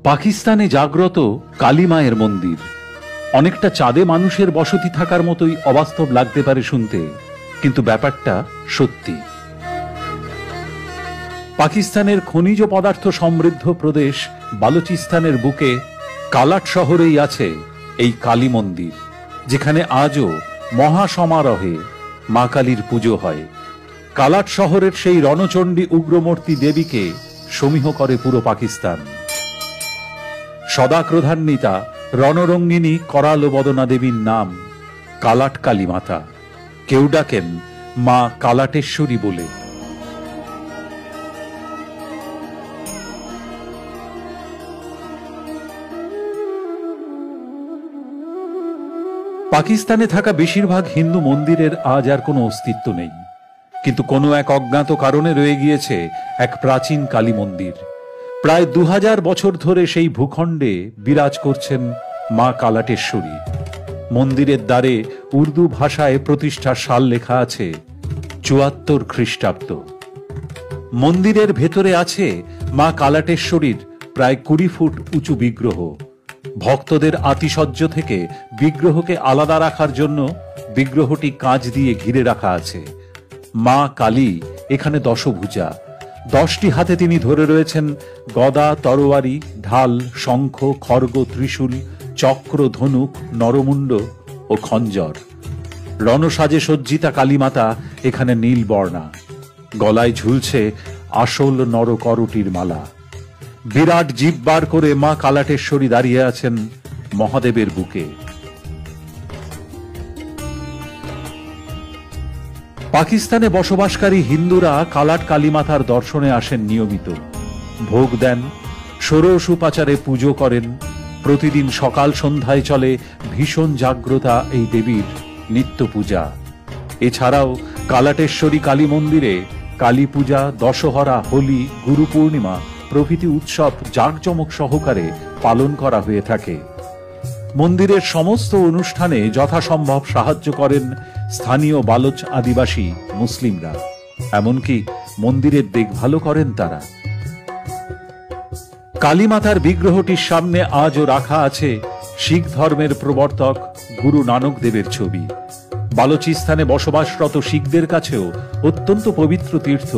পাকিস্তানে জাগ্রত কালী মায়ের মন্দির অনেকটা চাঁদে মানুষের বসতি থাকার মতোই অবাস্তব লাগতে পারে শুনতে, কিন্তু ব্যাপারটা সত্যি। পাকিস্তানের খনিজ পদার্থ সমৃদ্ধ প্রদেশ বালুচিস্তানের বুকে কালাট শহরেই আছে এই কালী মন্দির, যেখানে আজও মহাসমারোহে মা কালীর পুজো হয়। কালাট শহরের সেই রণচণ্ডী উগ্রমূর্তি দেবীকে সমীহ করে পুরো পাকিস্তান। সদাক্রোধান্বিতা রণরঙ্গিনী করালো বদনা দেবীর নাম কালাট কালী মাতা। কেউ ডাকেন মা কালাটেশ্বরী বলে। পাকিস্তানে থাকা বেশিরভাগ হিন্দু মন্দিরের আজ আর কোনো অস্তিত্ব নেই, কিন্তু কোনো এক অজ্ঞাত কারণে রয়ে গিয়েছে এক প্রাচীন কালী মন্দির। প্রায় 2000 বছর ধরে সেই ভূখণ্ডে বিরাজ করছেন মা কালাটেশ্বরী। মন্দিরের দ্বারে উর্দু ভাষায় প্রতিষ্ঠার সাল লেখা আছে 74 খ্রিস্টাব্দ। মন্দিরের ভেতরে আছে মা কালাটেশ্বরীর প্রায় 20 ফুট উঁচু বিগ্রহ। ভক্তদের আতিশয্য থেকে বিগ্রহকে আলাদা রাখার জন্য বিগ্রহটি কাঁচ দিয়ে ঘিরে রাখা আছে। মা কালী এখানে দশভুজা। 10টি হাতে তিনি ধরে রয়েছেন গদা, তরোয়ারি, ঢাল, শঙ্খ, খড়গ, ত্রিশূল, চক্র, ধনুক, নরমুণ্ড ও খঞ্জর। রণসাজে সজ্জিতা কালীমাতা এখানে নীলবর্ণা। গলায় ঝুলছে আসল নরকরটির মালা। বিরাট জিভ বার করে মা কালাটেশ্বরী দাঁড়িয়ে আছেন মহাদেবের বুকে। পাকিস্তানে বসবাসকারী হিন্দুরা কালাট কালীমাতার দর্শনে আসেন নিয়মিত। ভোগ দেন, ষোড়শ উপাচারে পুজো করেন। প্রতিদিন সকাল সন্ধ্যায় চলে ভীষণ জাগ্রতা এই দেবীর নিত্য পূজা। এছাড়াও কালাটেশ্বরী কালী মন্দিরে কালী পূজা, দশহরা, হোলি, গুরু পূর্ণিমা প্রভৃতি উৎসব জাঁকজমক সহকারে পালন করা হয়ে থাকে। মন্দিরের সমস্ত অনুষ্ঠানে যথাসম্ভব সাহায্য করেন স্থানীয় বালোচ আদিবাসী মুসলিমরা। এমনকি মন্দিরের দেখভালও করেন তারা। কালীমাতার বিগ্রহটির সামনে আজও রাখা আছে শিখ ধর্মের প্রবর্তক গুরু নানক দেবের ছবি। বালুচিস্তানে বসবাসরত শিখদের কাছেও অত্যন্ত পবিত্র তীর্থ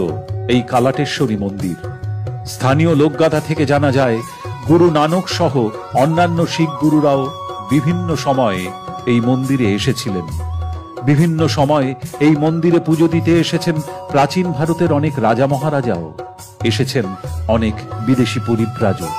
এই কালাটেশ্বরী মন্দির। স্থানীয় লোকগাথা থেকে জানা যায়, গুরু নানক সহ অন্যান্য শিখ গুরুরাও বিভিন্ন সময়ে এই মন্দিরে এসেছিলেন। বিভিন্ন সময় এই মন্দিরে পুজো দিতে এসেছেন প্রাচীন ভারতের অনেক রাজা মহারাজাও, এসেছেন অনেক বিদেশি পরিব্রাজক।